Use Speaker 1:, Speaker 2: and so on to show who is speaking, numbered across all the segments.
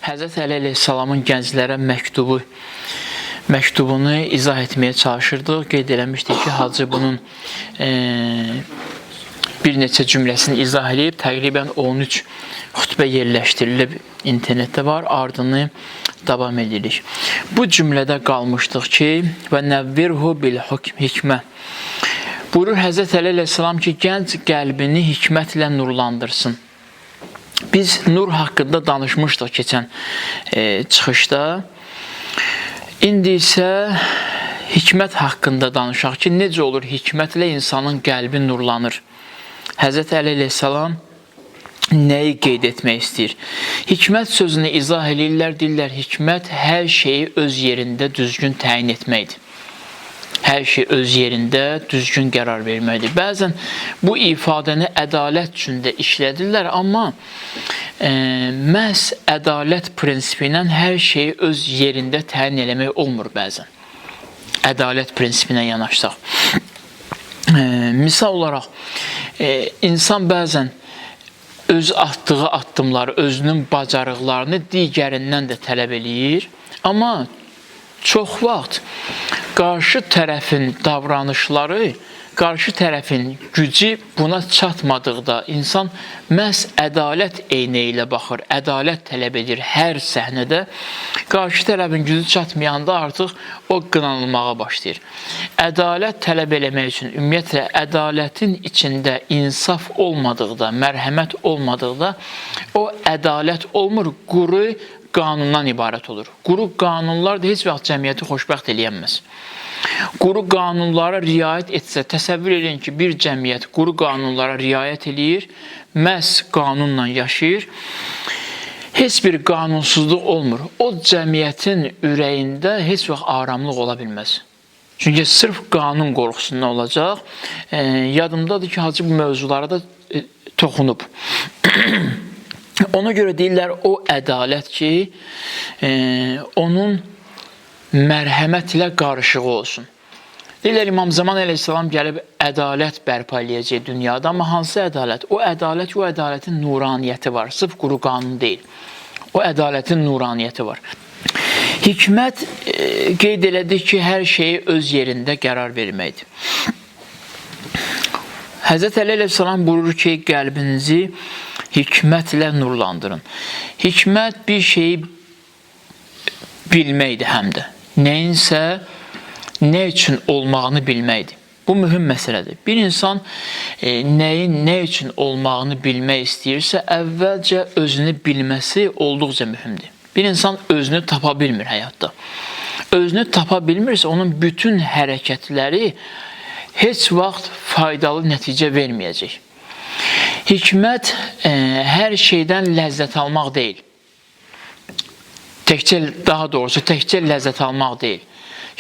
Speaker 1: Həzrət Əli əleyhissalamın gənclərə məktubunu izah etməyə çalışırdıq. Qeyd eləmişdik ki, Hacı bunun bir neçə cümləsini izah edib, təqribən 13 xütbə yerləşdirilib, internetdə var, ardını davam edirik. Bu cümlədə qalmışdıq ki, və nəvvirhu bil hikmə. Buyurur Həzrət Əli əleyhissalam ki, gənc qəlbini hikmətlə nurlandırsın. Biz nur haqqında danışmışdıq keçən çıxışda. İndi isə hikmət haqqında danışaq ki, necə olur hikmətlə insanın qəlbi nurlanır. Həzrət Əli əleyhissalam nəyi qeyd etmək istəyir? Hikmət sözünü izah edirlər, deyirlər, hikmət hər şeyi öz yerində düzgün təyin etməkdir. Hər şey öz yerində düzgün qərar verməkdir. Bəzən bu ifadəni ədalət üçün də işlədirlər, amma məhz ədalət prinsipi ilə hər şeyi öz yerində təyin eləmək olmur bəzən. Ədalət prinsipinə yanaşsaq. Misal olaraq, insan bəzən öz atdığı addımları, özünün bacarıqlarını digərindən də tələb eləyir, amma çox vaxt qarşı tərəfin davranışları, qarşı tərəfin gücü buna çatmadıqda insan məhz ədalət eyneyi ilə baxır, ədalət tələb edir hər səhnədə. Qarşı tərəfin gücü çatmayanda artıq o qınanılmağa başlayır. Ədalət tələb eləmək üçün, ümumiyyətlə, ədalətin içində insaf olmadıqda, mərhəmət olmadıqda o ədalət olmur, quru qanundan ibarət olur. Quru qanunlar da heç vaxt cəmiyyəti xoşbəxt eləyənməz. Quru qanunlara riayət etsə, təsəvvür edin ki, bir cəmiyyət quru qanunlara riayət eləyir, məhz qanunla yaşayır, heç bir qanunsuzluq olmur. O cəmiyyətin ürəyində heç vaxt aramlıq ola bilməz. Çünki sırf qanun qorxusundan olacaq. Yadımdadır ki, Hacı bu mövzulara da toxunub. Ona görə deyirlər, o ədalət ki, onun mərhəmətlə qarışığı olsun. Deyirlər, İmam Zaman əleyhissalam gəlib ədalət bərpa eləyəcək dünyada, amma hansı ədalət? O ədalətin nuraniyyəti var, sırf quru qanun deyil. O ədalətin nuraniyyəti var. Hikmət qeyd elədik ki, hər şeyi öz yerində qərar verməkdir. Həzrət Əli əleyhissalam buyurur ki, qəlbinizi hikmətlə nurlandırın. Hikmət bir şeyi bilməkdir həm də. Nəyinsə, nə üçün olmağını bilməkdir. Bu mühüm məsələdir. Bir insan nəyin nə üçün olmağını bilmək istəyirsə, əvvəlcə özünü bilməsi olduqca mühümdür. Bir insan özünü tapa bilmir həyatda. Özünü tapa bilmirsə, onun bütün hərəkətləri heç vaxt faydalı nəticə verməyəcək. Hikmət hər şeydən ləzzət almaq deyil. Təkcə ləzzət almaq deyil.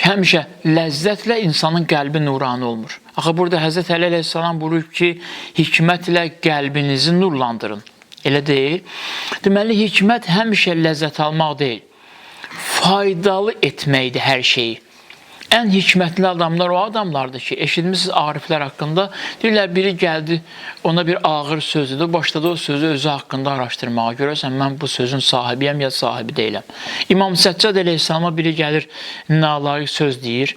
Speaker 1: Həmişə ləzzətlə insanın qəlbi nurani olmur. Axı, burada Həzrət Əli əleyhissalam buyurur ki, hikmətlə qəlbinizi nurlandırın. Elə deyil. Deməli, hikmət həmişə ləzzət almaq deyil. Faydalı etməkdir hər şeyi. Ən hikmətli adamlar o adamlardır ki, eşitmişsiniz ariflər haqqında, deyirlər, biri gəldi, ona bir ağır söz dedi, başladı o sözü özü haqqında araşdırmağa. Görürsən, mən bu sözün sahibiyəm ya sahibi deyiləm. İmam Səccad əleyhissalama biri gəlir, nalayiq söz deyir.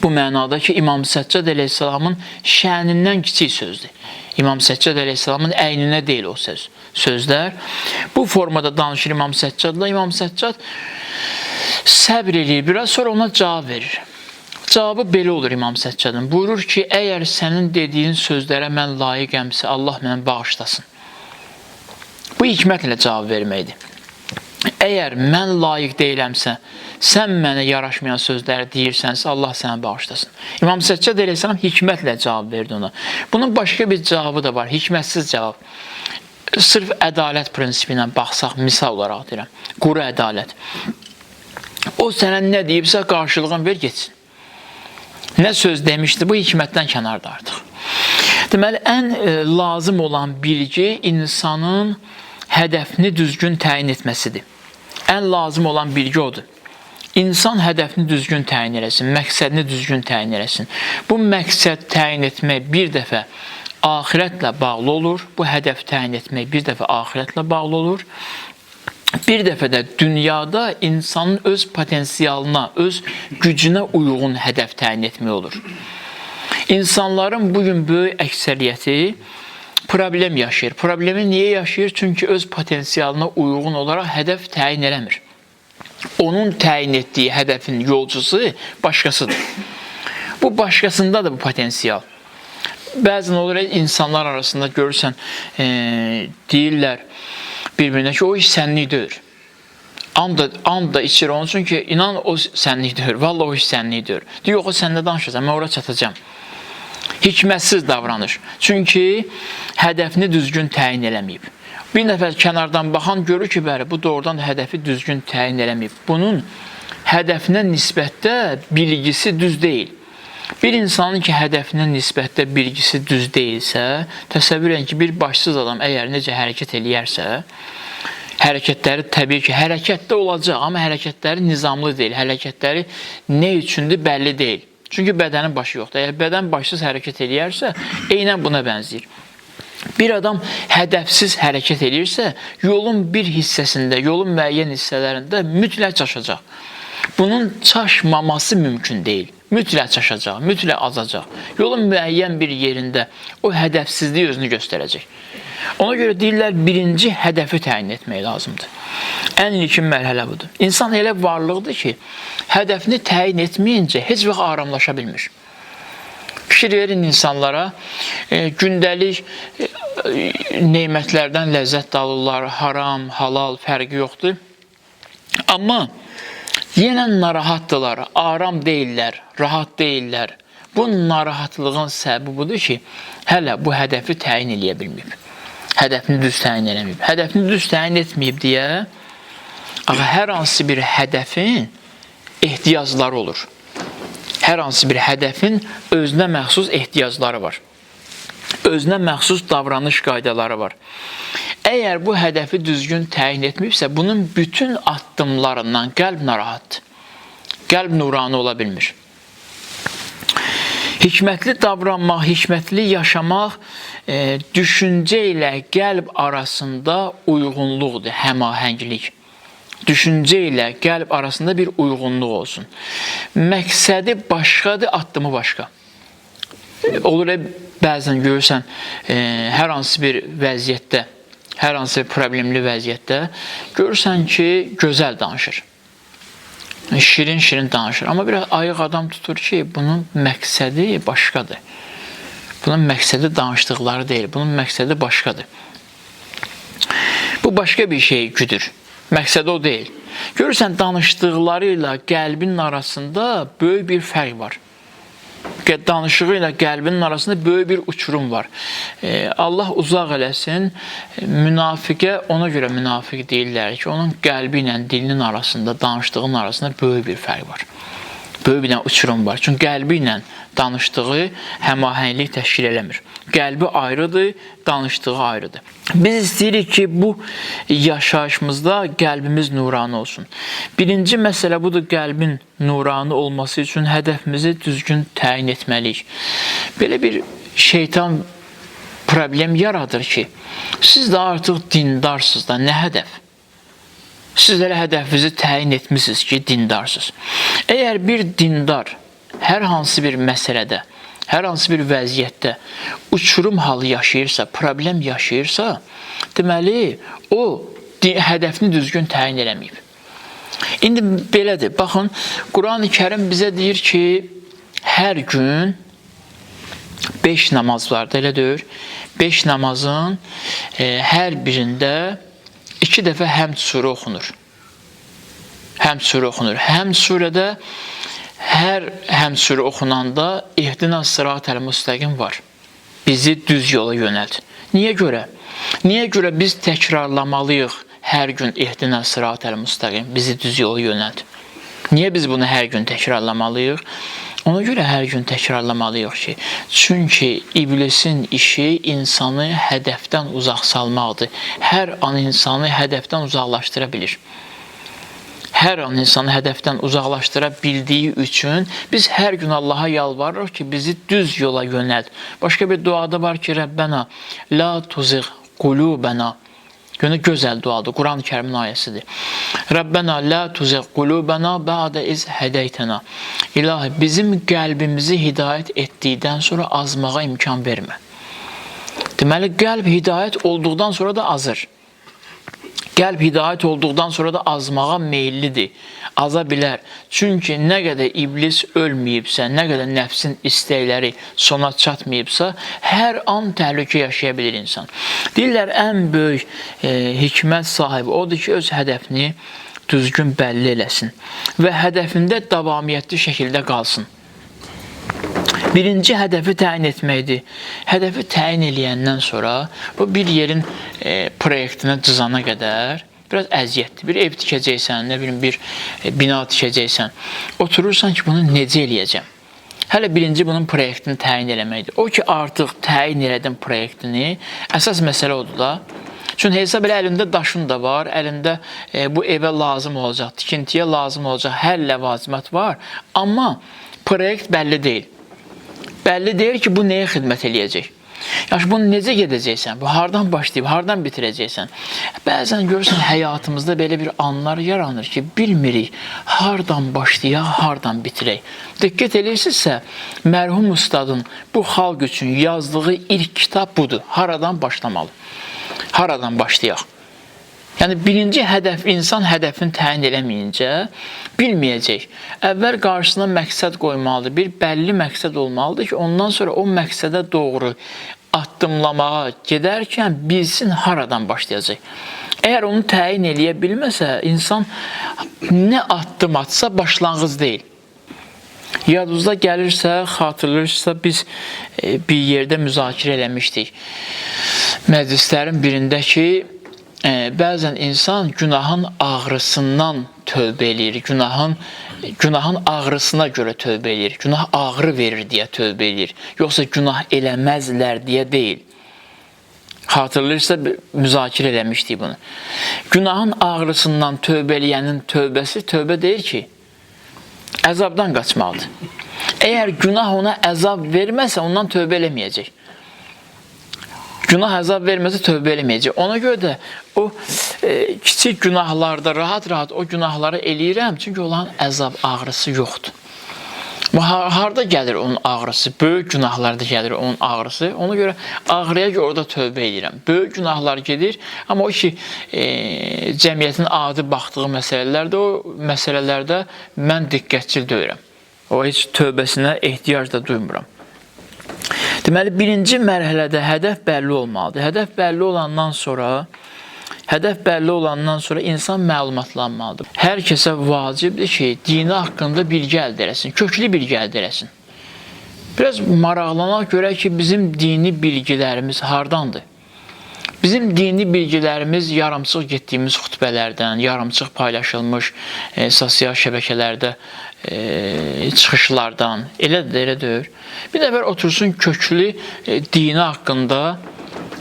Speaker 1: Bu mənada ki, İmam Səccad əleyhissalamın şənindən kiçik sözdür. İmam Səccad əleyhissalamın əyninə deyil o sözlər. Bu formada danışır İmam Səccadla. İmam Səccad səbr eləyir, biraz sonra ona cavab verir. Cavabı belə olur İmam Səccadın. Buyurur ki, əgər sənin dediyin sözlərə mən layiqəmsə, Allah mənə bağışlasın. Bu hikmətlə cavab verməkdir. Əgər mən layiq deyiləmsə, sən mənə yaraşmayan sözləri deyirsənsə, Allah sənə bağışlasın. İmam Səccad əleyhissalam hikmətlə cavab verdi ona. Bunun başqa bir cavabı da var, hikmətsiz cavab. Sırf ədalət prinsipi ilə baxsaq, misal olaraq deyirəm, quru ədalət. O sənə nə deyibsə, qarşılığını ver, geçsin. Nə söz demişdi, bu hikmətdən kənarda artıq. Deməli, ən lazım olan bilgi insanın hədəfini düzgün təyin etməsidir. Ən lazım olan bilgi odur. İnsan hədəfini düzgün təyin eləsin, məqsədini düzgün təyin eləsin. Bu məqsəd təyin etmək bir dəfə axirətlə bağlı olur. Bu hədəf təyin etmək bir dəfə axirətlə bağlı olur. Bir dəfə də dünyada insanın öz potensialına, öz gücünə uyğun hədəf təyin etmək olur. İnsanların bugün böyük əksəriyyəti problem yaşayır. Problemi niyə yaşayır? Çünki öz potensialına uyğun olaraq hədəf təyin eləmir. Onun təyin etdiyi hədəfin yolcusu başqasıdır. Bu başqasındadır bu potensial. Bəzən olur insanlar arasında görürsən, deyirlər bir-birinə ki, o iş sənlik deyir. And da içir onun üçün ki, inan o sənlik deyir. Vallahi o iş sənlik deyir. Deyir, yox, o səndə danışacaq, mən ora çatacağım. Hikmətsiz davranış. Çünki hədəfini düzgün təyin eləməyib. Bir nəfər kənardan baxan görür ki, bəli, bu doğrudan hədəfi düzgün təyin eləməyib. Bunun hədəfinə nisbətdə bilgisi düz deyil. Bir insanın ki, hədəfinə nisbətdə bilgisi düz deyilsə, təsəvvür edin ki, bir başsız adam əgər necə hərəkət eləyərsə, hərəkətləri təbii ki, hərəkətdə olacaq, amma hərəkətləri nizamlı deyil, hərəkətləri nə üçündür bəlli deyil. Çünki bədənin başı yoxdur. Əgər bədən başsız hərəkət eləyərsə, eynən buna bənzəyir. Bir adam hədəfsiz hərəkət eləyirsə, yolun bir hissəsində, yolun müəyyən hissələrində mütləq çaşacaq. Bunun çaşmaması mümkün deyil. Mütləq çaşacaq, mütləq azacaq. Yolun müəyyən bir yerində o hədəfsizliyi özünü göstərəcək. Ona görə deyirlər, birinci hədəfi təyin etmək lazımdır. Ən ilkin mərhələ budur. İnsan elə varlıqdır ki, hədəfini təyin etməyincə heç vaxt aramlaşa bilmir. Fikir verin insanlara, gündəlik neymətlərdən ləzzət alırlar, haram, halal, fərqi yoxdur. Amma yenə narahatdırlar, aram deyirlər, rahat deyirlər. Bu narahatlığın səbəbi budur ki, hələ bu hədəfi təyin eləyə bilməyib. Hədəfini düz təyin eləməyib. Hədəfini düz təyin etməyib deyə, hər hansı bir hədəfin ehtiyacları olur. Hər hansı bir hədəfin özünə məxsus ehtiyacları var. Özünə məxsus davranış qaydaları var. Əgər bu hədəfi düzgün təyin etməyibsə, bunun bütün addımlarından qəlb narahatdır. Qəlb nuranı ola bilmir. Hikmətli davranmaq, hikmətli yaşamaq düşüncə ilə qəlb arasında uyğunluqdur, həmahənglik. Düşüncə ilə qəlb arasında bir uyğunluq olsun. Məqsədi başqadır, addımı başqa. Olur, bəzən görürsən, hər hansı bir vəziyyətdə, hər hansı bir problemli vəziyyətdə görürsən ki, gözəl danışır. Şirin-şirin danışır. Amma biraz ayıq adam tutur ki, bunun məqsədi başqadır. Bunun məqsədi danışdıqları deyil, bunun məqsədi başqadır. Bu başqa bir şey güdür. Məqsədi o deyil. Görürsən, danışdıqları ilə qəlbin arasında böyük bir fərq var. Danışığı ilə qəlbinin arasında böyük bir uçurum var. Allah uzaq eləsin, münafiqə ona görə münafiq deyirlər ki, onun qəlbi ilə dilinin arasında, danışdığının arasında böyük bir fərq var. Böyük bir uçurum var. Çünki qəlbi ilə danışdığı həmahənglik təşkil eləmir. Qəlbi ayrıdır, danışdığı ayrıdır. Biz istəyirik ki, bu yaşayışımızda qəlbimiz nuranı olsun. Birinci məsələ budur, qəlbin nuranı olması üçün hədəfimizi düzgün təyin etməliyik. Belə bir şeytan problem yaradır ki, siz də artıq dindarsınız da, nə hədəf? Siz elə hədəfinizi təyin etmişsiniz ki, dindarsınız. Əgər bir dindar hər hansı bir məsələdə, hər hansı bir vəziyyətdə uçurum halı yaşayırsa, problem yaşayırsa, deməli, o hədəfini düzgün təyin eləməyib. İndi belədir, baxın, Quran-ı Kərim bizə deyir ki, hər gün 5 namaz var, elə deyir, 5 namazın hər birində 2 dəfə Həmd surə oxunur. Həmd surə oxunur. Həmd surədə hər Həmd surə oxunanda İhdina sırat-əl müstəqim var. Bizi düz yola yönəlt. Niyə görə? Niyə görə biz təkrarlamalıyıq hər gün İhdina sırat-əl müstəqim, bizi düz yola yönəlt? Niyə biz bunu hər gün təkrarlamalıyıq? Ona görə hər gün təkrarlamalıyıq ki, çünki iblisin işi insanı hədəfdən uzaq salmaqdır. Hər an insanı hədəfdən uzaqlaşdıra bilir. hər an insanı hədəfdən uzaqlaşdıra bildiyi üçün biz hər gün Allaha yalvarırıq ki, bizi düz yola yönəlt. Başqa bir duada var ki, Rəbbənə la tuzigh qulubana. Gözəl duadır, Quran-ı Kərimin ayəsidir. Rəbbənə la tuzigh qulubana ba'də iz hədəytənə. İlahi, bizim qəlbimizi hidayət etdikdən sonra azmağa imkan vermə. Deməli, qəlb hidayət olduqdan sonra da azır. Qəlb hidayət olduqdan sonra da azmağa meyillidir, aza bilər. Çünki nə qədər iblis ölməyibsə, nə qədər nəfsin istəkləri sona çatmayıbsa, hər an təhlükə yaşaya bilir insan. Deyirlər, ən böyük hikmət sahibi odur ki, öz hədəfini düzgün bəlli eləsin və hədəfində davamiyyətli şəkildə qalsın. Birinci hədəfi təyin etməkdir. Hədəfi təyin eləyəndən sonra bu bir yerin proyektinə cızana qədər biraz əziyyətdir. Bir ev tikəcəksən, nə bilim, bir bina tikəcəksən. Oturursan ki, bunu necə eləyəcəm? Hələ birinci bunun proyektini təyin eləməkdir. O ki, artıq təyin elədin proyektini, əsas məsələ odur da. Çünki hesab elə əlində daşın da var, əlində bu evə lazım olacaq, tikintiyə lazım olacaq, hər ləvazimat var. Amma proyekt bəlli deyil. Bəlli deyir ki, bu nəyə xidmət eləyəcək? Yəni, bunu necə gedəcəksən? Bu, hardan başlayıb, hardan bitirəcəksən? Bəzən görürsən, həyatımızda belə bir anlar yaranır ki, bilmirik, hardan başlayaq, hardan bitirək. Diqqət edirsinizsə, mərhum ustadın bu xalq üçün yazdığı ilk kitab budur. Haradan başlamalı? Haradan başlayaq? Yəni, birinci hədəf, insan hədəfini təyin eləməyincə bilməyəcək. Əvvəl qarşısına məqsəd qoymalıdır, bir bəlli məqsəd olmalıdır ki, ondan sonra o məqsədə doğru addımlamağa gedərkən bilsin haradan başlayacaq. Əgər onu təyin eləyə bilməsə, insan nə addım atsa başlanğıc deyil. Yadınıza gəlirsə, xatırlayırsa, biz bir yerdə müzakirə eləmişdik. Məclislərin birində ki, bəzən insan günahın ağrısından tövbə eləyir, günahın ağrısına görə tövbə eləyir, günah ağrı verir deyə tövbə eləyir, yoxsa günah eləməzlər deyə deyil. Xatırlayırsa, müzakirə eləmişdik bunu. Günahın ağrısından tövbə eləyənin tövbəsi tövbə deyir ki, əzabdan qaçmalıdır. Əgər günah ona əzab verməsə, ondan tövbə eləməyəcək. Günah əzab verməsə tövbə eləməyəcək. Ona görə də o kiçik günahlarda rahat-rahat o günahları eləyirəm, çünki onların əzab ağrısı yoxdur. Harada gəlir onun ağrısı? Böyük günahlarda gəlir onun ağrısı. Ona görə ağrıya görə orada tövbə edirəm. Böyük günahlar gedir, amma o ki, cəmiyyətin adi baxdığı məsələlərdə, o məsələlərdə mən diqqətçil deyirəm. O heç tövbəsinə ehtiyac da duymuram. Deməli, birinci mərhələdə hədəf bəlli olmalıdır. Hədəf bəlli olandan sonra insan məlumatlanmalıdır. Hər kəsə vacibdir ki, dini haqqında bilgi əldə eləsin, köklü bilgi əldə eləsin. Biraz maraqlanaq görək ki, bizim dini bilgilərimiz hardandır? Bizim dini bilgilərimiz yarımçıq getdiyimiz xütbələrdən, yarımçıq paylaşılmış sosial şəbəkələrdə çıxışlardan, elədir. Bir dəfər otursun köklü dini haqqında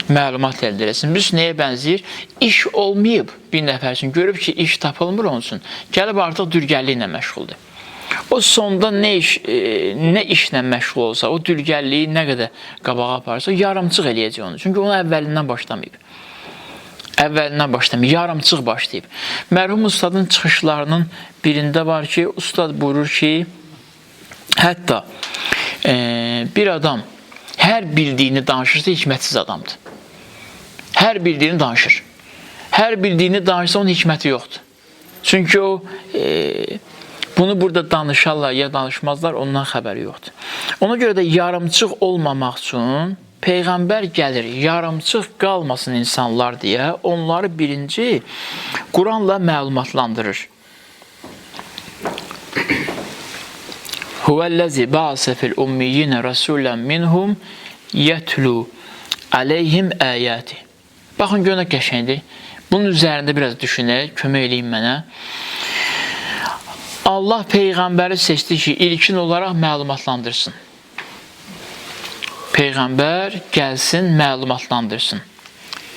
Speaker 1: məlumat əldə eləsin. Bir nəyə bənzəyir? İş olmayıb bir nəfər üçün, görüb ki, iş tapılmır onun üçün, gəlib artıq dülgərliklə məşğuldur. O sonda nə işlə məşğul olsa, o dülgərliyi nə qədər qabağa aparsa, yarımçıq eləyəcək onu. Çünki onu əvvəlindən başlamayıb. Yarımçıq başlayıb. Mərhum ustadın çıxışlarının birində var ki, ustad buyurur ki, hətta bir adam hər bildiyini danışırsa hikmətsiz adamdır. Hər bildiyini danışır. Hər bildiyini danışsa onun hikməti yoxdur. Çünki o bunu burada danışarlar ya danışmazlar, ondan xəbəri yoxdur. Ona görə də yarımçıq olmamaq üçün Peyğəmbər gəlir, yarımçıq qalmasın insanlar deyə onları birinci Quranla məlumatlandırır. Huvəl-ləzi bə'sə fil-ummiyyinə rəsulən minhum yətlu aleyhim əyəti. Baxın, görün qəşəngdir. Bunun üzərində biraz düşünək, kömək eləyin mənə. Allah Peyğəmbəri seçdi ki, ilkin olaraq məlumatlandırsın. Peyğəmbər gəlsin, məlumatlandırsın.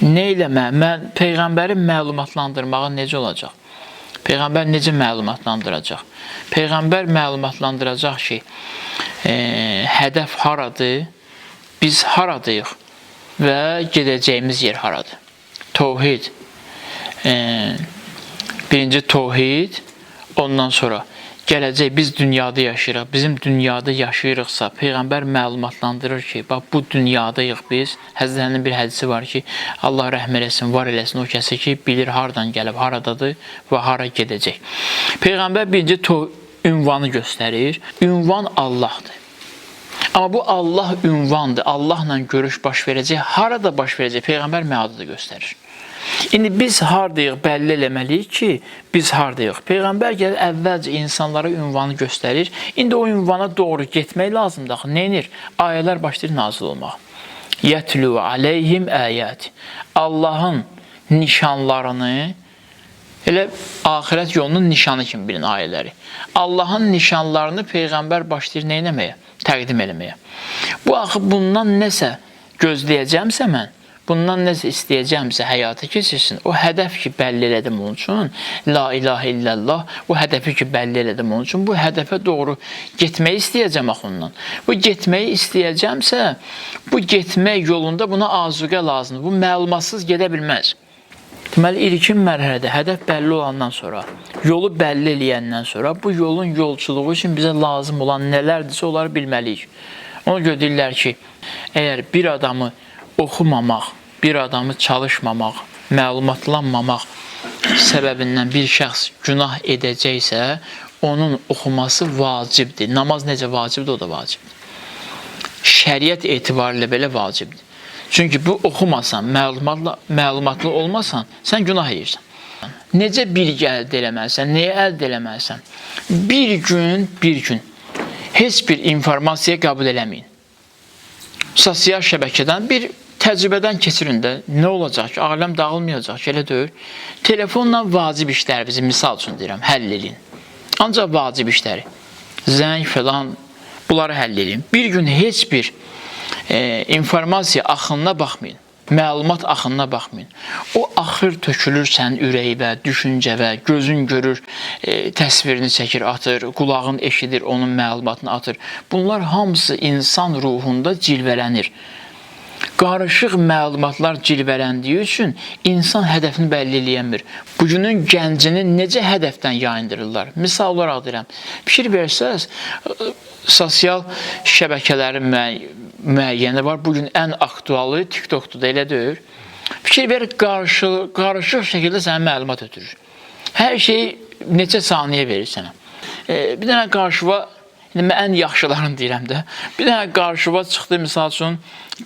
Speaker 1: Nə eləmə? Peyğəmbərin məlumatlandırmağı necə olacaq? Peyğəmbər necə məlumatlandıracaq? Peyğəmbər məlumatlandıracaq ki, hədəf haradır, biz haradayıq və gedəcəyimiz yer haradır. Təvhid. Birinci təvhid, ondan sonra gələcək, biz dünyada yaşayırıq. Bizim dünyada yaşayırıqsa, Peyğəmbər məlumatlandırır ki, bax, bu dünyadayıq biz. Həzrətinin bir hədisi var ki, Allah rəhm eləsin, var eləsin o kəsi ki, bilir haradan gəlib, haradadır və hara gedəcək. Peyğəmbər birinci ünvanı göstərir. Ünvan Allahdır. Amma bu Allah ünvandır. Allahla görüş baş verəcək. Harada baş verəcək? Peyğəmbər məadı da göstərir. İndi biz hardayıq bəlli eləməliyik ki, biz hardayıq. Peyğəmbər gəlir əvvəlcə insanlara ünvanı göstərir. İndi o ünvana doğru getmək lazımdır. Neynir? Ayələr başlayır nazil olmaq. Yətlu aleyhim əyət. Allahın nişanlarını, elə axirət yolunun nişanı kimi bilin ayələri. Allahın nişanlarını Peyğəmbər başlayır neynəməyə? Təqdim eləməyə. Bu axı bundan nəsə gözləyəcəmsə mən, bundan nəsə istəyəcəmsə həyata keçirsin. O hədəf ki, bəlli elədim onun üçün, la ilahə illallah, o hədəfi ki, bəlli elədim onun üçün, bu hədəfə doğru getməyi istəyəcəm axı ondan. Bu getməyi istəyəcəmsə, bu getmək yolunda buna azuqə lazımdır. Bu məlumatsız gedə bilməz. Deməli, ilkin mərhələdə hədəf bəlli olandan sonra, yolu bəlli eləyəndən sonra, bu yolun yolçuluğu üçün bizə lazım olan nələrdirsə, onları bilməliyik. Ona görə deyirlər ki, əgər bir adamı oxumamaq, bir adamı çalışmamaq, məlumatlanmamaq səbəbindən bir şəxs günah edəcəksə, onun oxuması vacibdir. Namaz necə vacibdir, o da vacibdir. Şəriət etibarilə belə vacibdir. Çünki bu oxumasan, məlumatlı olmasan, sən günah edirsən. Necə bilgi əldə eləməlisən, nəyə əldə eləməlisən? Bir gün heç bir informasiya qəbul eləməyin. Sosial şəbəkədən bir təcrübədən keçirin də, nə olacaq ki, aləm dağılmayacaq ki, elə deyil. Telefonla vacib işlərimizi, misal üçün deyirəm, həll edin. Ancaq vacib işləri, zəng falan, bunları həll edin. Bir gün heç bir informasiya axınına baxmayın, məlumat axınına baxmayın. O axır tökülür sənin ürəyivə, düşüncəvə, gözün görür, təsvirini çəkir, atır, qulağın eşidir, onun məlumatını atır. Bunlar hamısı insan ruhunda cilvələnir. Qarışıq məlumatlar cilvələndiyi üçün insan hədəfini bəlli eləyəmir. Bugünün gəncini necə hədəfdən yayındırırlar? Misal olaraq deyirəm, fikir versəz, sosial şəbəkələrin müəyyəni var. Bugün ən aktualı TikTok'dur da, elə deyil. Fikir ver, qarışıq şəkildə sənə məlumat ötürür. Hər şeyi neçə saniyə verir sənə. Bir dənə qarşıva, mən ən yaxşılarını deyirəm də, bir dənə qarşıva çıxdı, misal üçün,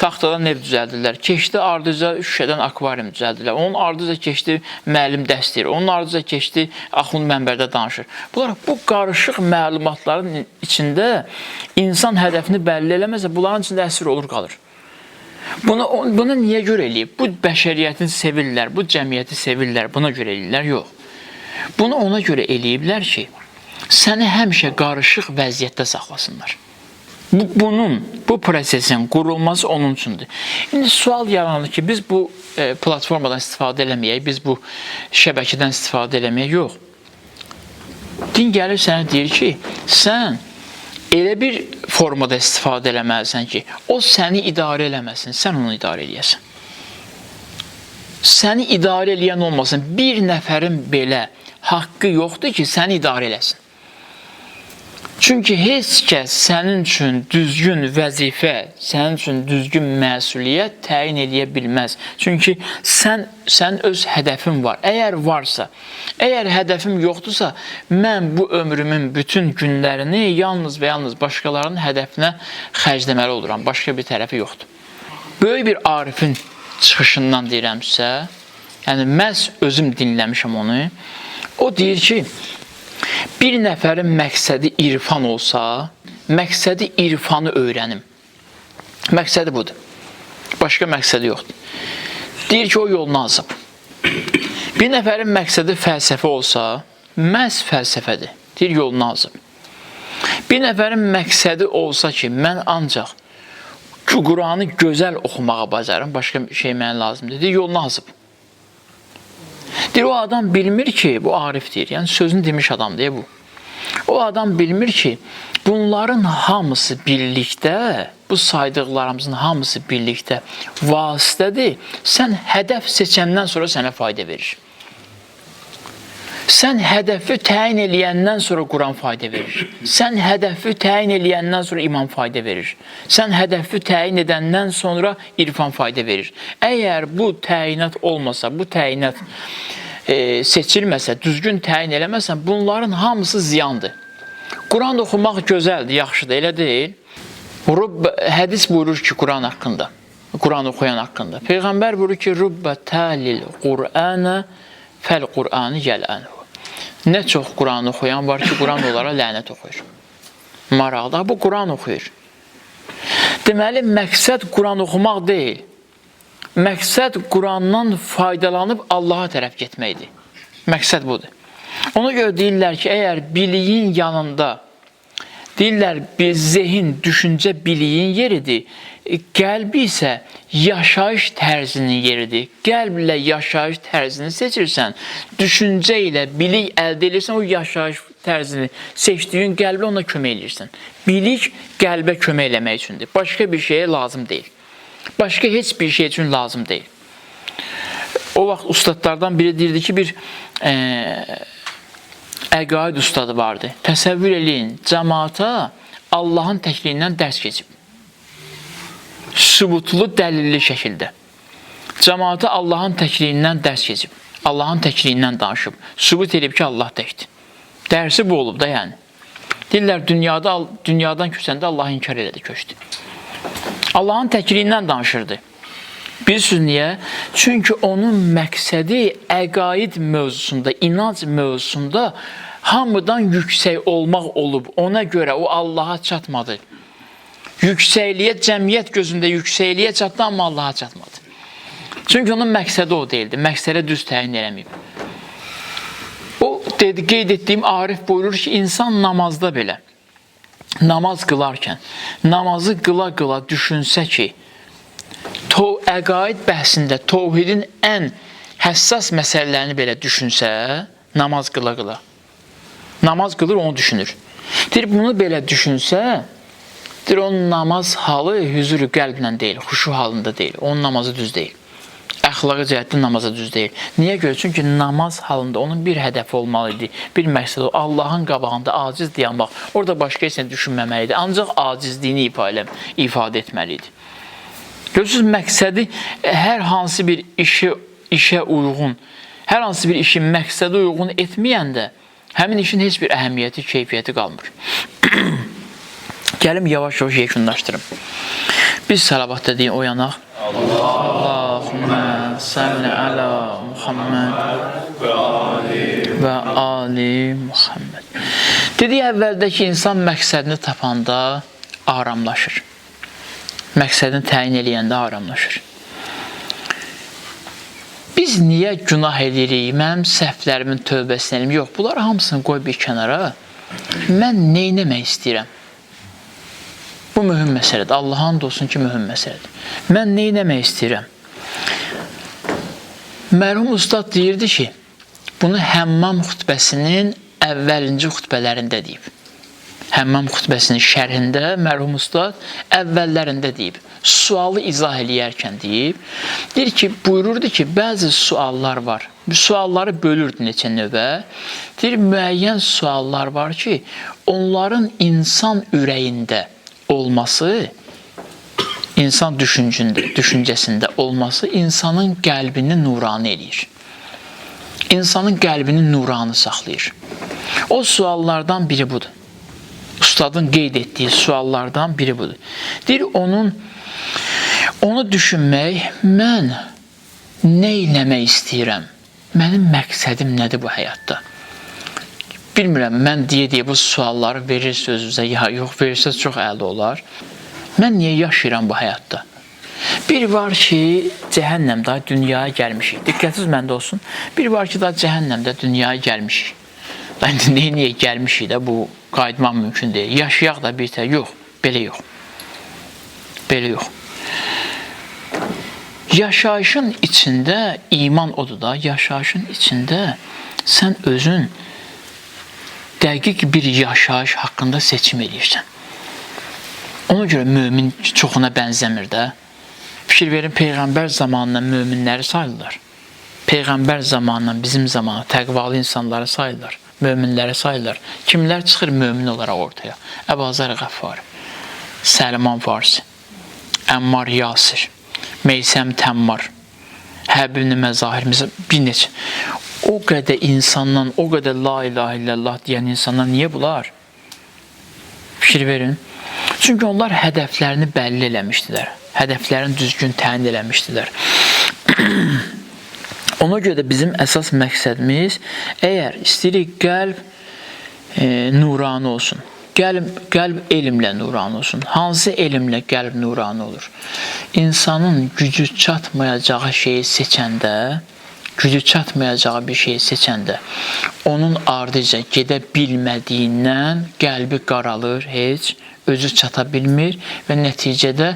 Speaker 1: taxtadan ev düzəldirlər. Keçdi ardıca şüşədən akvarium düzəldirlər. Onun ardıca keçdi müəllim dərs deyir. Onun ardıca keçdi Axund mənbərdə danışır. Bunlar bu qarışıq məlumatların içində insan hədəfini bəlli eləməsə, bunların içində əsir olur qalır. Bunu niyə görə eləyib? Bu bəşəriyyətin sevirlər, bu cəmiyyəti sevirlər, buna görə eləyirlər, yox. Bunu ona görə eləyiblər ki, səni həmişə qarışıq vəziyyətdə saxlasınlar. Bu prosesin qurulması onun üçündür. İndi sual yaranır ki, biz bu platformadan istifadə eləməyək, biz bu şəbəkədən istifadə eləməyək, yox. Din gəlir sənə deyir ki, sən elə bir formada istifadə eləməlisən ki, o səni idarə eləməsin, sən onu idarə eləyəsən. Səni idarə eləyən olmasın, bir nəfərin belə haqqı yoxdur ki, səni idarə eləsin. Çünki heç kəs sənin üçün düzgün vəzifə, sənin üçün düzgün məsuliyyət təyin edə bilməz. Çünki sən öz hədəfin var. Əgər varsa, əgər hədəfim yoxdursa, mən bu ömrümün bütün günlərini yalnız və yalnız başqalarının hədəfinə xərcləməli oluram. Başqa bir tərəfi yoxdur. Böyük bir arifin çıxışından deyirəmsə, yəni məhz özüm dinləmişəm onu, o deyir ki, bir nəfərin məqsədi irfan olsa, məqsədi irfanı öyrənim. Məqsədi budur. Başqa məqsədi yoxdur. Deyir ki, o yolunu azıb. Bir nəfərin məqsədi fəlsəfə olsa, məhz fəlsəfədir. Deyir, yolunu azıb. Bir nəfərin məqsədi olsa ki, mən ancaq Quranı gözəl oxumağa bacarım, başqa şey mənə lazımdır. Deyir, yolunu azıb. Deyir, o adam bilmir ki, bu Arifdir, yəni sözünü demiş adam deyə bu. O adam bilmir ki, bunların hamısı birlikdə, bu saydıqlarımızın hamısı birlikdə vasitədir. Sən hədəf seçəndən sonra sənə fayda verir. Sən hədəfi təyin eləyəndən sonra Quran fayda verir. Sən hədəfi təyin eləyəndən sonra iman fayda verir. Sən hədəfi təyin edəndən sonra irfan fayda verir. Əgər bu təyinat olmasa, bu təyinat seçilməsə, düzgün təyin eləməsən, bunların hamısı ziyandır. Quran oxumaq gözəldir, yaxşıdır, elə deyil. Hədis buyurur ki, Quran haqqında, Quran oxuyan haqqında. Peyğəmbər buyurur ki, Rubbə təlil Qur'anə fəl Qur'anı yələnhu. Nə çox Quran oxuyan var ki, Quran onlara lənət oxuyur. Maraqda, bu Quran oxuyur. Deməli, məqsəd Quran oxumaq deyil. Məqsəd Qurandan faydalanıb Allaha tərəf getməkdir. Məqsəd budur. Ona görə deyirlər ki, əgər biliyin yanında, deyirlər, zehin, düşüncə biliyin yeridir, qəlbi isə yaşayış tərzinin yeridir. Qəlblə yaşayış tərzini seçirsən, düşüncə ilə bilik əldə edirsən, o yaşayış tərzini seçdiyin qəlblə ona kömək edirsən. Bilik qəlbə kömək eləmək üçündür. Başqa bir şeyə lazım deyil. Başqa heç bir şey üçün lazım deyil. O vaxt ustadlardan biri deyirdi ki, bir əqaid ustadı vardı. Təsəvvür eləyin, cəmaata Allahın təkliyindən dərs keçib. Sübutlu, dəlilli şəkildə. Cəmaata Allahın təkliyindən dərs keçib. Allahın təkliyindən danışıb. Sübut edib ki, Allah təkdir. Dərsi bu olub da yəni. Deyirlər, dünyadan köçəndə Allah inkar elədi, köçdü. Allahın təkliyindən danışırdı. Bilirsiniz niyə? Çünki onun məqsədi əqaid mövzusunda, inanc mövzusunda hamıdan yüksək olmaq olub. Ona görə o Allaha çatmadı. Yüksəkliyə, cəmiyyət gözündə yüksəkliyə çatdı, amma Allaha çatmadı. Çünki onun məqsədi o deyildi. Məqsədə düz təyin eləməyib. O qeyd etdiyim Arif buyurur ki, insan namazda belə, namaz qılarkən, namazı qıla-qıla düşünsə ki, əqaid bəhsində tovhidin ən həssas məsələlərini belə düşünsə, namaz qıla-qıla. Namaz qılır, onu düşünür. Deyir, bunu belə düşünsə, deyir, onun namaz halı hüzur-u qəlblə deyil, xuşu halında deyil. Onun namazı düz deyil. Əxlaqı cəhətdə namazı düz deyil. Niyə görə? Çünki namaz halında onun bir hədəfi olmalı idi, bir məqsədi o. Allahın qabağında aciz dayanmaq, orada başqa heç nə düşünməməli idi. Ancaq acizliyini ifadə etməli idi. Görürsünüz, məqsədi hər hansı bir işə uyğun, hər hansı bir işin məqsədi uyğun etməyəndə həmin işin heç bir əhəmiyyəti, keyfiyyəti qalmır. Gəlim yavaş-yavaş yekunlaşdırım. Biz salavat dediyin o yanaq. Allahümmə salli alə Muhammed və ali Muhammed. Dedik, əvvəldəki insan məqsədini tapanda aramlaşır. Məqsədini təyin eləyəndə aramlaşır. Biz niyə günah edirik? Mənim səhvlərimin tövbəsini eləyim. Yox, bunları hamısını qoy bir kənara. Mən neynəmək istəyirəm? Bu mühüm məsələdir. Allah'ın olsun ki, mühüm məsələdir. Mən neynəmək istəyirəm? Mərhum ustad deyirdi ki, bunu Həmmam xutbəsinin əvvəlinci xutbələrində deyib. Həmmam xutbəsinin şərhində mərhum ustad əvvəllərində deyib. Sualı izah eləyərkən deyib. Deyir ki, buyururdu ki, bəzi suallar var. Bu sualları bölürdü neçə növə. Deyir, müəyyən suallar var ki, onların insan ürəyində olması, insan düşüncəsində olması insanın qəlbini nuranı eləyir. İnsanın qəlbini nuranı saxlayır. O suallardan biri budur. Ustadın qeyd etdiyi suallardan biri budur. Deyir, onu düşünmək, mən nə eləmək istəyirəm? Mənim məqsədim nədir bu həyatda? Bilmirəm, mən deyə bu sualları verirsə özünüzə, ya yox, verirsəz çox əli olar. Mən niyə yaşayıram bu həyatda? Bir var ki, cəhənnəmdə dünyaya gəlmişik. Diqqətiniz məndə olsun. Bir var ki, da cəhənnəmdə dünyaya gəlmişik. Niyə gəlmişik də bu qayıtmaq mümkün deyil. Yaşayaq da bir tə, yox, belə yox. Belə yox. Yaşayışın içində iman odur da, yaşayışın içində sən özün dəqiq bir yaşayış haqqında seçim edirsən. Ona görə mömin çoxuna bənzəmir də. Fikir verin, Peyğəmbər zamanından möminləri sayılır. Peyğəmbər zamanından bizim zamana təqvalı insanları sayılır. Möminləri sayılır. Kimlər çıxır mömin olaraq ortaya? Əbazar Qəffari, Səlman Farsi, Əmmar Yasir, Meysəm Təmmar, Həbibni Məzahir, bir neçə. O qədər insandan, o qədər la ilahe illallah deyən insanlar niyə bunlar? Fikir verin. Çünki onlar hədəflərini bəlli eləmişdilər. Hədəflərini düzgün təyin eləmişdilər. Ona görə də bizim əsas məqsədimiz, əgər istəyirik qəlb nurani olsun, qəlb elmlə nurani olsun. Hansı elmlə qəlb nurani olur? İnsanın gücü çatmayacağı şeyi seçəndə, onun ardıca gedə bilmədiyindən qəlbi qaralır, heç özü çata bilmir və nəticədə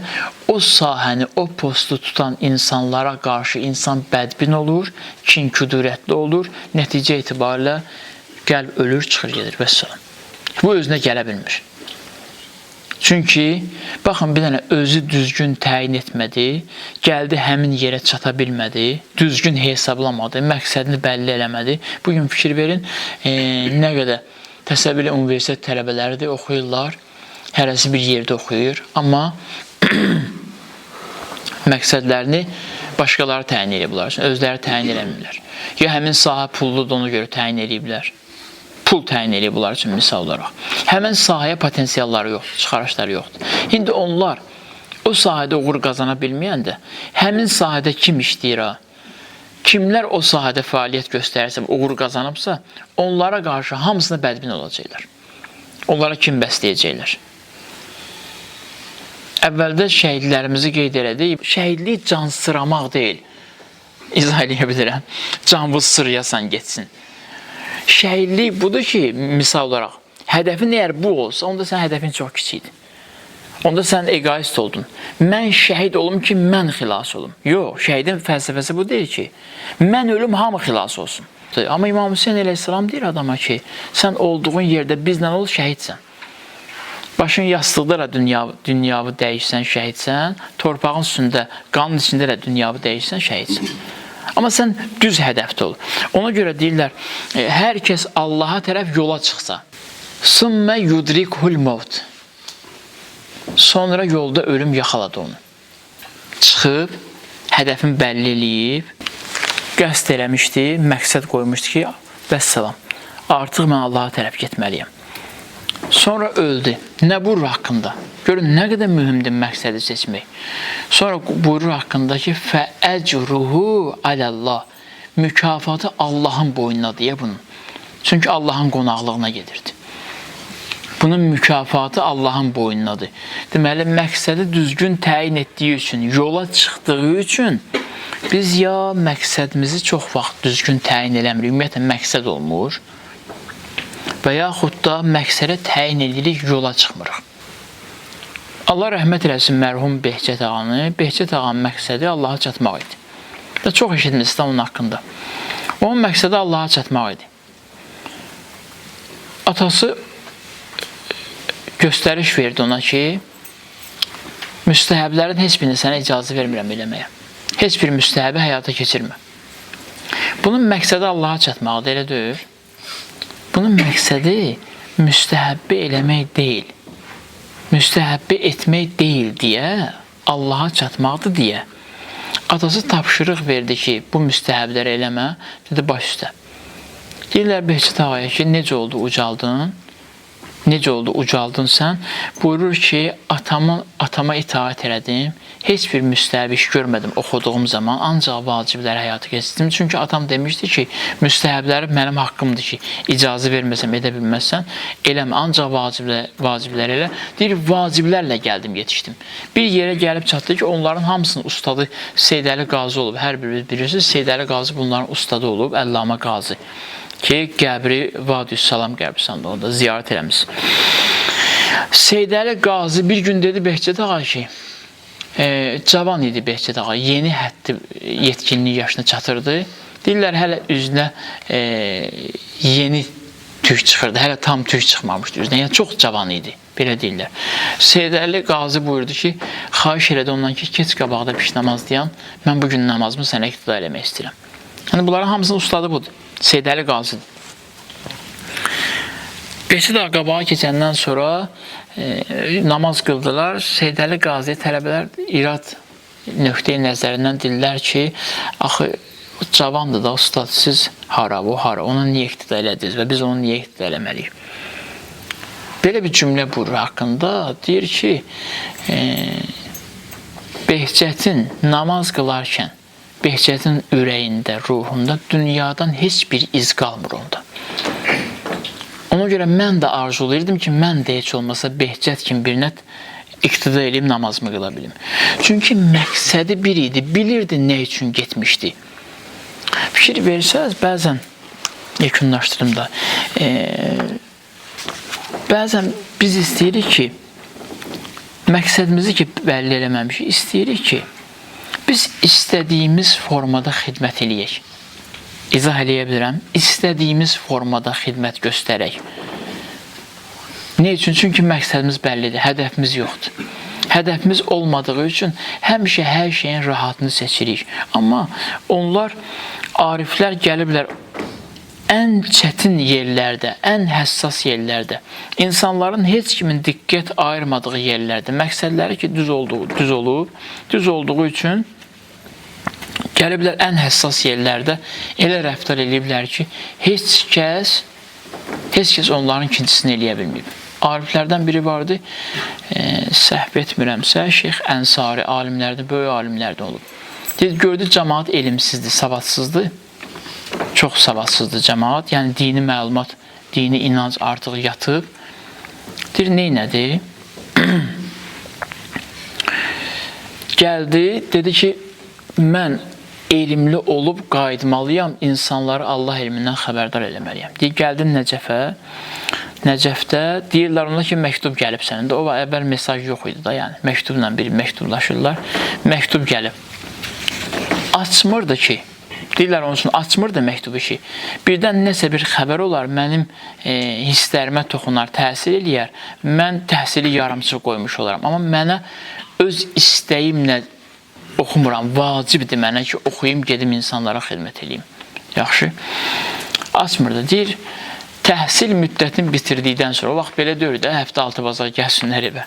Speaker 1: o sahəni, o postu tutan insanlara qarşı insan bədbin olur, kin-küdurətli olur, nəticə etibarilə qəlb ölür, çıxır gedir və s. Bu özünə gələ bilmir. Çünki, baxın, bir dənə özü düzgün təyin etmədi, gəldi həmin yerə çata bilmədi, düzgün hesablamadı, məqsədini bəlli eləmədi. Bugün fikir verin, nə qədər təsəvvürlə universitet tələbələri də oxuyurlar, hərəsi bir yerdə oxuyur, amma məqsədlərini başqaları təyin ediblər, özləri təyin eləmirlər. Ya həmin sahə pulludur, ona görə təyin ediblər. Pul təyin edib bunlar üçün misal olaraq. Həmən sahəyə potensialları yoxdur, çıxarışları yoxdur. İndi onlar o sahədə uğur qazana bilməyəndə, həmin sahədə kim işləyir? Kimlər o sahədə fəaliyyət göstərirsə, uğur qazanıbsa, onlara qarşı hamısına bədbin olacaqlar. Onlara kim bəsləyəcəklər? Əvvəldə şəhidlərimizi qeyd elədik. Şəhidlik can sıramaq deyil. İzah eləyə bilirəm. Can bu sırıyasan getsin. Şəhidlik budur ki, misal olaraq, hədəfin əgər bu olsa, onda sən hədəfin çox kiçikdir. Onda sən egoist oldun. Mən şəhid olum ki, mən xilas olum. Yox, şəhidin fəlsəfəsi bu deyil ki, mən ölüm, hamı xilas olsun. Amma İmam Hüseyin əleyhissalam deyir adama ki, sən olduğun yerdə bizlə ol, şəhidsən. Başın yastıqda da dünyavı dəyişsən, şəhidsən, torpağın üstündə, qanın içində də dünyavı dəyişsən, şəhidsən. Amma sən düz hədəfdə ol. Ona görə deyirlər, hər kəs Allaha tərəf yola çıxsa, sümmə yudrikhul mevt, sonra yolda ölüm yaxaladı onu. Çıxıb, hədəfin bəlli eləyib, qəsd eləmişdi, məqsəd qoymuşdu ki, vəssalam, artıq mən Allaha tərəf getməliyəm. Sonra öldü. Nə buyurur haqqında? Görün, nə qədər mühümdür məqsədi seçmək. Sonra buyurur haqqında ki, fəəcruhu aləllah, mükafatı Allahın boynuna deyə bunun. Çünki Allahın qonaqlığına gedirdi. Bunun mükafatı Allahın boynunadır. Deməli, məqsədi düzgün təyin etdiyi üçün, yola çıxdığı üçün biz ya məqsədimizi çox vaxt düzgün təyin eləmirik, ümumiyyətlə məqsəd olmur və yaxud da məqsədə təyin edirik, yola çıxmırıq. Allah rəhmət eləsin mərhum Behçət ağanı. Behçət ağanın məqsədi Allaha çatmaq idi. Və çox eşitmişsiniz onun haqqında. Onun məqsədi Allaha çatmaq idi. Atası göstəriş verdi ona ki, müstəhəblərin heç birini sənə icazə vermirəm eləməyə. Heç bir müstəhəbi həyata keçirmə. Bunun məqsədi Allaha çatmaqdır, elə deyil. Bunun məqsədi müstəhəbbi eləmək deyil. Müstəhəbbi etmək deyil deyə, Allaha çatmaqdır deyə. Atası tapşırıq verdi ki, bu müstəhəbləri eləmə, dedi baş üstə. Deyirlər Behçət ağaya ki, necə oldu ucaldın? Necə oldu ucaldın sən? Buyurur ki, atama itaat elədim. Heç bir müstəhəb iş görmədim oxuduğum zaman, ancaq vacibləri həyata keçirdim. Çünki atam demişdi ki, müstəhəbləri mənim haqqımdır ki, icazə verməsəm, edə bilməzsən, eləmə, ancaq vacibləri elə. Deyir, vaciblərlə gəldim, yetişdim. Bir yerə gəlib çatdı ki, onların hamısının ustadı Seyd Əli Qazi olub. Hər biriniz bilirsiniz, Seyd Əli Qazi bunların ustadı olub, Əllamə Qazi. Ki, qəbri Vadüssalam qəbrisanda onda ziyarət eləmiş. Seyd Əli Qazi bir gün dedi Behçət ağa ki, cavan idi Behçət ağa, yeni həddi yetkinlik yaşına çatırdı. Deyirlər, hələ üzünə yeni tük çıxırdı, hələ tam tük çıxmamışdı üzünə, yəni çox cavan idi, belə deyirlər. Seyid Əli Qazi buyurdu ki, xahiş elədi ondan ki, keç qabaqda piş namaz deyən, mən bugün namazımı sənə iqtida eləmək istəyirəm. Yəni, bunların hamısının ustadı budur, Seyid Əli Qazidir. Behçət ağa qabağa keçəndən sonra namaz qıldılar. Seyid Əli Qaziyə tələbələr irad nöqteyi nəzərindən deyirlər ki, axı, cavandır da, ustad, siz hara, o hara, ona niyə iqtida elədiniz və biz onu niyə iqtida eləməliyik? Belə bir cümlə buyurur haqqında, deyir ki, Behçətin namaz qılarkən, Behçətin ürəyində, ruhunda dünyadan heç bir iz qalmır onda. Ona görə mən də arzulayırdım ki, mən də heç olmasa Behçət kimi birinə iqtida eləyib namazımı qıla bilim. Çünki məqsədi bir idi, bilirdi nə üçün getmişdi. Fikir versəz, bəzən yekunlaşdırım da, bəzən biz istəyirik ki, məqsədimizi ki, bəlli eləməmişik, istəyirik ki, biz istədiyimiz formada xidmət eləyək. İzah eləyə bilirəm, istədiyimiz formada xidmət göstərək. Ne üçün? Çünki məqsədimiz bəllidir, hədəfimiz yoxdur. Hədəfimiz olmadığı üçün həmişə hər şeyin rahatını seçirik. Amma onlar, ariflər gəliblər ən çətin yerlərdə, ən həssas yerlərdə, insanların heç kimin diqqət ayırmadığı yerlərdə, məqsədləri ki, düz olduğu üçün gəliblər ən həssas yerlərdə elə rəftar ediblər ki, heç kəs onların ikincisini eləyə bilməyib. Ariflərdən biri vardı, səhv etmirəmsə, Şeyx Ənsari alimlərdən, böyük alimlərdən olub. Gördü, cəmaat elmsizdir, savadsızdır, çox savadsızdır cəmaat, yəni dini məlumat, dini inanc artıq yatıb. Deyir, neynədir? Gəldi, dedi ki, mən elmli olub qayıtmalıyam, insanları Allah elmindən xəbərdar eləməliyəm. Deyir, gəldin Nəcəfə, Nəcəfdə deyirlər ona ki, məktub gəlib sənində. O əvvəl mesaj yox idi da, yəni məktubla biri məktublaşırlar. Məktub gəlib. Açmırdı ki, deyirlər onun üçün açmırdı məktubu ki, birdən nəsə bir xəbər olar, mənim hisslərimə toxunar, təsir eləyər, mən təhsili yarımçıq qoymuş olaram. Amma mənə öz istəyimlə oxumuram, vacibdir mənə ki, oxuyum, gedim insanlara xidmət eləyim. Yaxşı, açmırdı, deyir, təhsil müddətini bitirdikdən sonra, o vaxt belə deyir də, həftə 6 bazar gəlsinlər evə.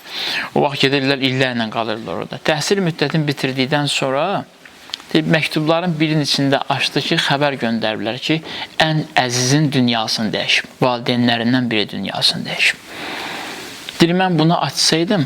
Speaker 1: O vaxt gedirlər, illərlə qalırlar orada. Təhsil müddətini bitirdikdən sonra məktubların birinin içində açdı ki, xəbər göndəriblər ki, ən əzizin dünyasını dəyişib. Valideynlərindən biri dünyasını dəyişib. Deyir, mən bunu açsaydım,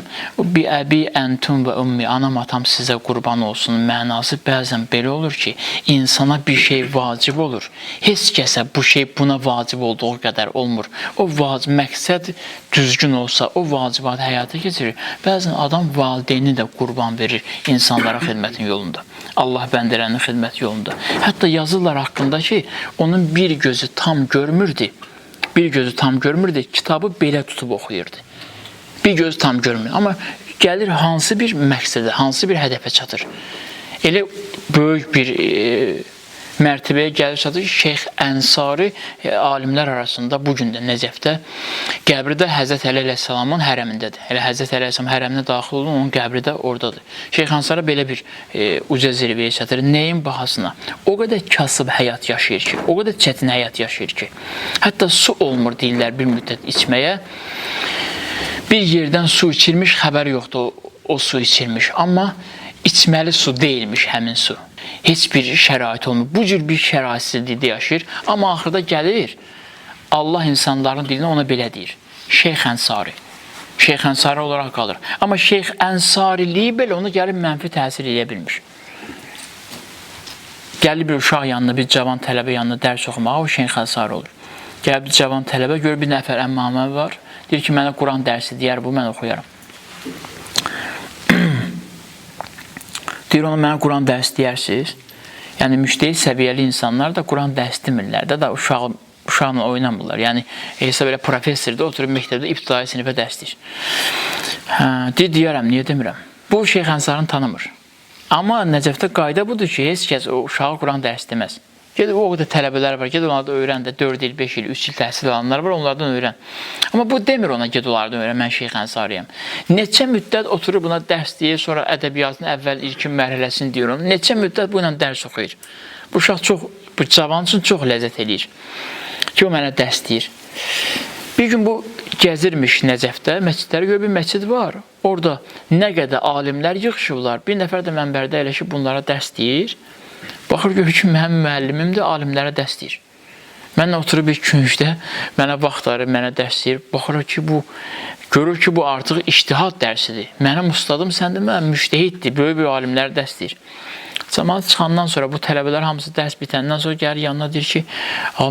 Speaker 1: bi əbi əntum və ümmi, anam atam sizə qurban olsun mənası bəzən belə olur ki, insana bir şey vacib olur. Heç kəsə bu şey buna vacib olduğu qədər olmur. O vacib, məqsəd düzgün olsa, o vacibatı həyata keçirir. Bəzən adam valideyni də qurban verir insanlara xidmətin yolunda. Allah bəndələrin xidmət yolunda. Hətta yazırlar haqqında ki, onun bir gözü tam görmürdü. Kitabı belə tutub oxuyurdu. Bir göz tam görmür. Amma gəlir hansı bir məqsədə, hansı bir hədəfə çatır. Elə böyük bir mərtəbəyə gəlir çatır ki, Şeyx Ənsari alimlər arasında bugün də Nəcəfdə qəbri də Həzrət Əli əleyhissalamın hərəmindədir. Elə Həzrət Əli əleyhissalam hərəminə daxil olun, onun qəbri də oradadır. Şeyx Ənsari belə bir uca zirvəyə çatır. Nəyin bahasına? O qədər kasıb həyat yaşayır ki, o qədər çətin həyat yaşayır ki, hətta su olmur deyirlər bir müddət içməyə. Bir yerdən su içirmiş, xəbər yoxdur o su içirmiş. Amma içməli su deyilmiş həmin su. Heç bir şərait olmur. Bu cür bir şəraitsizlikdə yaşayır. Amma axırda gəlir, Allah insanların dilinə ona belə deyir. Şeyx Ənsari. Şeyx Ənsari olaraq qalır. Amma Şeyx Ənsariliyi belə ona gəlib mənfi təsir edə bilmiş. Gəlir bir uşaq yanına, bir cavan tələbə yanına dərs oxumağa, o Şeyx Ənsari olur. Gəlir bir cavan tələbə, gör bir nəfər əmmamə var. Deyir ki, mənə Quran dərsi deyər bu, mən oxuyaram. Deyir ona, mənə Quran dərsi deyərsiniz. Yəni, müştəhid səviyyəli insanlar da Quran dərsi demirlər də, uşaqla oynamırlar. Yəni, hesab elə professorda oturub məktəbdə ibtidai sinifə dərs deyir. Deyir, deyərəm, niyə demirəm? Bu Şeyx Ənsarını tanımır. Amma Nəcəfdə qayda budur ki, heç kəs o uşağı Quran dərs deməz. Gedib o qədər tələbələr var, gedib onlardan öyrən də 4 il, 5 il, 3 il təhsil alanlar var, onlardan öyrən. Amma bu demir ona, ged onlardan öyrən, mən Şeyx Ənsarıyam. Neçə müddət oturub buna dərs deyir, sonra ədəbiyyatın əvvəl ilkin mərhələsini deyir ona. Neçə müddət bu ilə dərs oxuyur. Bu uşaq çox, bu cavan üçün çox ləzzət eləyir ki, o mənə dərs deyir. Bir gün bu gəzirmiş Nəcəfdə, məscidləri görə bir məscid var. Orada nə qədər alimlər yığışıblar, bir nəfər də mənbərdə əyləşib bunlara dərs deyir. Baxır görür ki, mənim müəllimimdir, alimlərə dərs deyir. Mənlə oturub bir küncdə, mənə vaxtları, mənə dərs deyir. Baxır ki, görür ki, bu artıq ictihad dərsidir. Mənim ustadım səndir, mən müştehiddir, böyük alimlərə dərs deyir. Cəmaat çıxandan sonra, bu tələbələr hamısı dərs bitəndən sonra gəlir yanına deyir ki,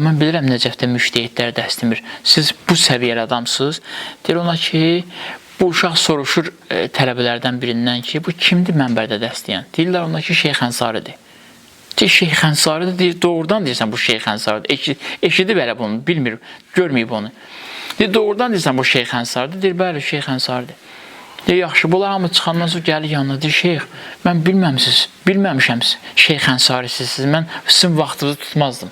Speaker 1: mən bilirəm Nəcəfdə müştehidlər dərs demir. Siz bu səviyyəli adamsınız. Deyir ona ki, bu uşaq soruşur tələbələrdən birindən ki, bu kimdir mənbərdə dərs deyən? Deyirlər ona ki, Şeyx Ənsaridir. Deyir, Şeyx Ənsaridir, deyir, doğrudan deyirsən bu Şeyx Ənsaridir. Eşidib elə bunu, bilmir, görməyib onu. Deyir, doğrudan deyirsən bu Şeyx Ənsaridir. Deyir, bəli, Şeyx Ənsaridir. Deyir, yaxşı, bunlar hamı çıxandan sonra gəlir yanına, deyir, Şeyx, mən bilməmişəm Şeyx Ənsarisiz, mən sizin vaxtınızı tutmazdım.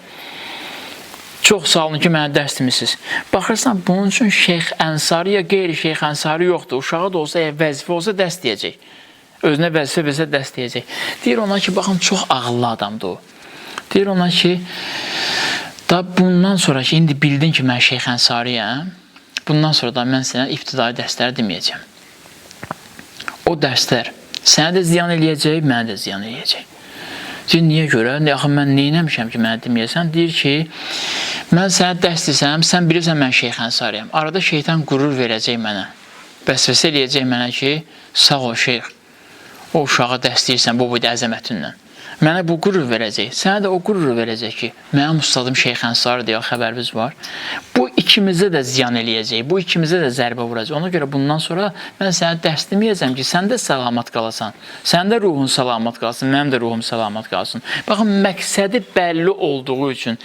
Speaker 1: Çox sağ olun ki, mənə dərs demişsiniz. Baxırsan, bunun üçün Şeyx Ənsari ya qeyri-Şeyx Ənsari yoxdur. Uşağı da olsa, vəzifə olsa dərs deyəcək. Özünə vəzifə versə dərs deyəcək. Deyir ona ki, baxın, çox ağıllı adamdır o. Deyir ona ki, da bundan sonra ki, indi bildin ki, mən Şeyx Ənsariyəm, bundan sonra da mən sənə ibtidai dərsləri deməyəcəm. O dərslər sənə də ziyan eləyəcək, mənə də ziyan eləyəcək. Deyir, niyə görə? Yaxın, mən neynəmişəm ki, mənə deməyəsən? Deyir ki, mən sənə dərs desəm, sən bilirsən mən Şeyx Ənsariyəm. Arada şeytan qürur verəcək mənə. Vəsvəsə eləyəcək mənə ki, sağ ol Şeyx. O uşağa dərs deyirsən bu boyda əzəmətinlə. Mənə bu qürur verəcək. Sənə də o qürur verəcək ki, mənim ustadım Şeyx Ənsari deyə xəbərimiz var. Bu ikimizə də ziyan eləyəcək. Bu ikimizə də zərbə vuracaq. Ona görə bundan sonra mən sənə dərs deməyəcəm ki, sən də salamat qalasan. Sən də ruhun salamat qalsın, mənim də ruhum salamat qalsın. Baxın, məqsədi bəlli olduğu üçün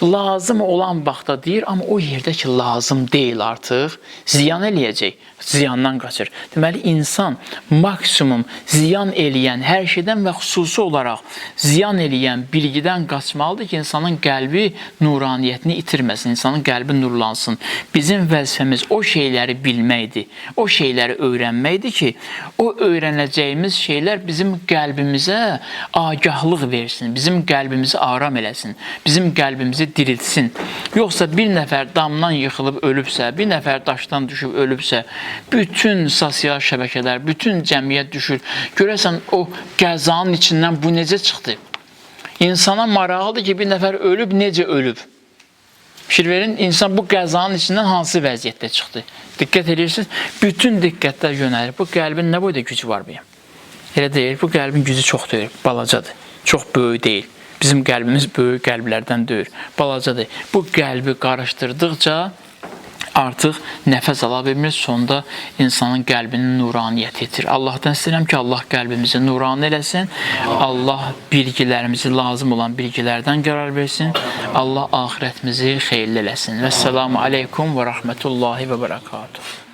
Speaker 1: lazım olan vaxtda deyir, amma o yerdə ki, lazım deyil artıq, ziyan eləyəcək, ziyandan qaçır. Deməli, insan maksimum ziyan eləyən hər şeydən və xüsusi olaraq ziyan eləyən bilgidən qaçmalıdır ki, insanın qəlbi nuraniyyətini itirməsin, insanın qəlbi nurlansın. Bizim vəzifəmiz o şeyləri bilməkdir, o şeyləri öyrənməkdir ki, o öyrənəcəyimiz şeylər bizim qəlbimizə agahlıq versin, bizim qəlbimizi aram eləsin, bizim qəlbimizi diriltsin. Yoxsa bir nəfər damdan yıxılıb ölübsə, bir nəfər daşdan düşüb ölübsə, bütün sosial şəbəkələr, bütün cəmiyyət düşür. Görəsən, o qəzanın içindən bu necə çıxdı? İnsana maraqlıdır ki, bir nəfər ölüb, necə ölüb? Fikir verin, insan bu qəzanın içindən hansı vəziyyətdə çıxdı? Diqqət edirsiniz, bütün diqqətlər yönəlir. Bu qəlbin nə boyda gücü var bəyəm? Elə deyil, bu qəlbin gücü çox deyil, balacadır, çox böyük deyil. Bizim qəlbimiz böyük qəlblərdən deyil, balacadır. Bu qəlbi qarışdırdıqca artıq nəfəs ala bilmir, sonda insanın qəlbinin nuraniyyəti itir. Allahdan istəyirəm ki, Allah qəlbimizi nurani eləsin, Allah bilgilərimizi, lazım olan bilgilərdən qərar versin, Allah axirətimizi xeyirli eləsin. Vəssalamu aleykum və rəhmətullahi və bərəkatuhu.